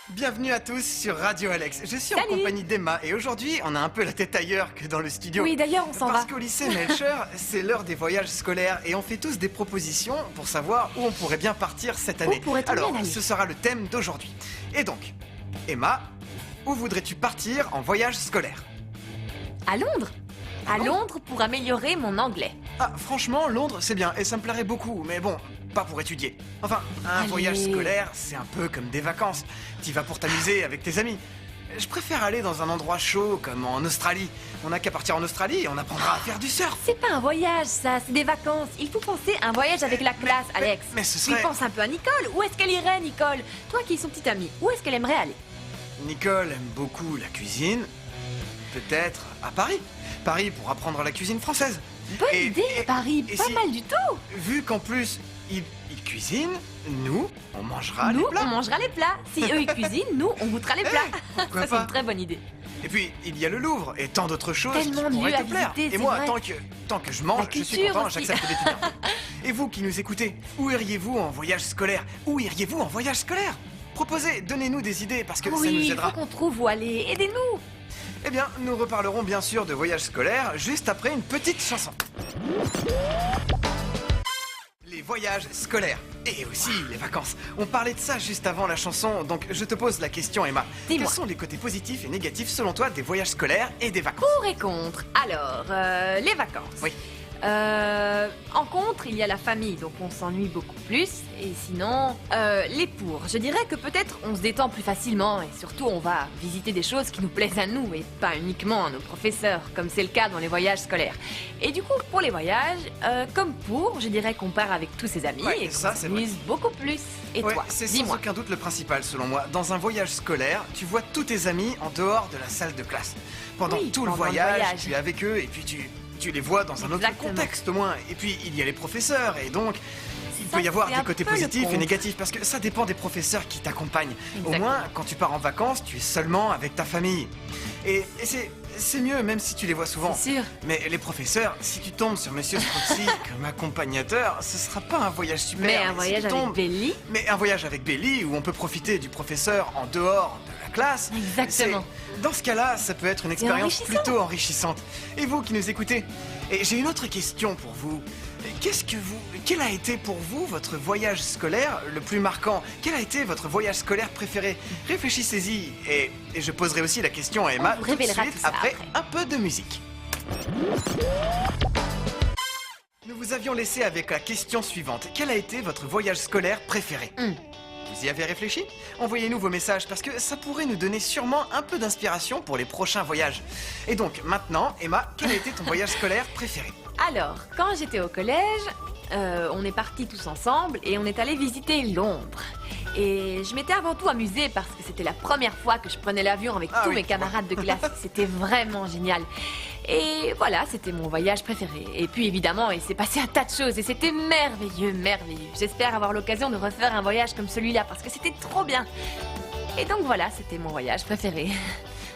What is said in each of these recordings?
Bienvenue à tous sur Radio Alex. Je suis en Salut. compagnie d'Emma et aujourd'hui on a un peu la tête ailleurs que dans le studio. Oui, d'ailleurs, on s'en va. Parce qu'au lycée Melcher, c'est l'heure des voyages scolaires et on fait tous des propositions pour savoir où on pourrait bien partir cette année. pourrait-on Alors, bien aller ce sera le thème d'aujourd'hui. Et donc, Emma, où voudrais-tu partir en voyage scolaire? À Londres. À Londres pour améliorer mon anglais. Ah, franchement, Londres, c'est bien et ça me plairait beaucoup, mais bon, pas pour étudier. Enfin, un Allez. voyage scolaire, c'est un peu comme des vacances. T'y vas pour t'amuser avec tes amis. Je préfère aller dans un endroit chaud comme en Australie. On n'a qu'à partir en Australie et on apprendra à faire du surf. C'est pas un voyage, ça, c'est des vacances. Il faut penser à un voyage avec la classe, Alex. mais ce Oui, serait... pense un peu à Nicole. Où est-ce qu'elle irait, Nicole? Toi qui es son petit ami, où est-ce qu'elle aimerait aller? Nicole aime beaucoup la cuisine. Peut-être à Paris. Paris pour apprendre la cuisine française. Bonne Et- idée, et- Paris. et Pas si- mal du tout. Vu qu'en plus, ils cuisinent, nous, on mangera Nous, les plats. on mangera les plats. Si eux, ils cuisinent, nous, on goûtera les plats. pourquoi Ça, c'est pas. une très bonne idée. Et puis, il y a le Louvre et tant d'autres choses Tellement qui de pourraient lieux te à plaire. visiter, Et c'est moi, vrai. tant que je mange, La je suis culture content, aussi. j'accepte d'étudier. Et vous qui nous écoutez, où iriez-vous en voyage scolaire? Où iriez-vous en voyage scolaire? Proposez, donnez-nous des idées parce que ça nous Oui, il aidera. faut qu'on trouve où aller. Aidez-nous. Eh bien, nous reparlerons bien sûr de voyage scolaire juste après une petite chanson. Les voyages scolaires et aussi les vacances. On parlait de ça juste avant la chanson, donc je te pose la question, Emma. Dis-moi. Quels sont les côtés positifs et négatifs selon toi des voyages scolaires et des vacances? Pour et contre. Alors, les vacances. Oui. En contre, il y a la famille, donc on s'ennuie beaucoup plus. Et sinon, les pour. Je dirais que peut-être on se détend plus facilement et surtout on va visiter des choses qui nous plaisent à nous et pas uniquement à nos professeurs, comme c'est le cas dans les voyages scolaires. Et du coup, pour les voyages, comme pour, je dirais qu'on part avec tous ses amis Ouais, et qu'on ça, c'est vrai. s'amuse beaucoup plus. Et Ouais, toi, c'est sans dis-moi. aucun doute le principal selon moi. Dans un voyage scolaire, tu vois tous tes amis en dehors de la salle de classe. Pendant Oui, tout le pendant le voyage, voyage. tu es avec eux et puis tu les vois dans un autre Exactement. contexte au moins. Et puis il y a les professeurs et donc il Ça, peut y avoir c'est des un côtés peu le positifs et contre. négatifs parce que ça dépend des professeurs qui t'accompagnent. Au Exactement. moins, quand tu pars en vacances, tu es seulement avec ta famille. Et c'est mieux même si tu les vois souvent. C'est sûr. Mais les professeurs, si tu tombes sur Monsieur Strozzi comme accompagnateur, ce sera pas un voyage super. Mais un si voyage tu avec tombes- Belly. mais un voyage avec Belly où on peut profiter du professeur en dehors de la classe. Exactement. Dans ce cas-là, ça peut être une expérience enrichissant. plutôt enrichissante. Et vous qui nous écoutez, et j'ai une autre question pour vous. Quel a été pour vous votre voyage scolaire le plus marquant? Quel a été votre voyage scolaire préféré? Réfléchissez-y et je poserai aussi la question à Emma On vous tout de révélera suite tout ça après après. un peu de musique. Nous vous avions laissé avec la question suivante. Quel a été votre voyage scolaire préféré? Vous y avez réfléchi? Envoyez-nous vos messages parce que ça pourrait nous donner sûrement un peu d'inspiration pour les prochains voyages. Et donc maintenant, Emma, quel a été ton voyage scolaire préféré? Alors, quand j'étais au collège, on est partis tous ensemble et on est allé visiter Londres. Et je m'étais avant tout amusée parce que c'était la première fois que je prenais l'avion avec Ah tous oui, mes je vois. camarades de classe. C'était vraiment génial. Et voilà, c'était mon voyage préféré. Et puis évidemment, il s'est passé un tas de choses et c'était merveilleux, merveilleux. J'espère avoir l'occasion de refaire un voyage comme celui-là parce que c'était trop bien. Et donc voilà, c'était mon voyage préféré.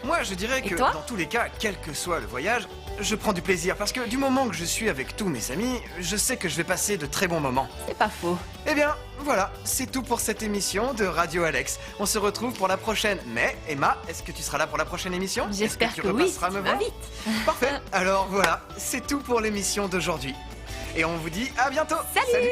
Moi, je dirais Et que toi dans tous les cas, quel que soit le voyage, je prends du plaisir parce que du moment que je suis avec tous mes amis, je sais que je vais passer de très bons moments. C'est pas faux. Eh bien, voilà, c'est tout pour cette émission de Radio Alex. On se retrouve pour la prochaine. Mais, Emma, est-ce que tu seras là pour la prochaine émission? J'espère Est-ce que tu oui, repasseras si me tu voir? m'invites. Parfait. Alors voilà, c'est tout pour l'émission d'aujourd'hui. Et on vous dit à bientôt. Salut.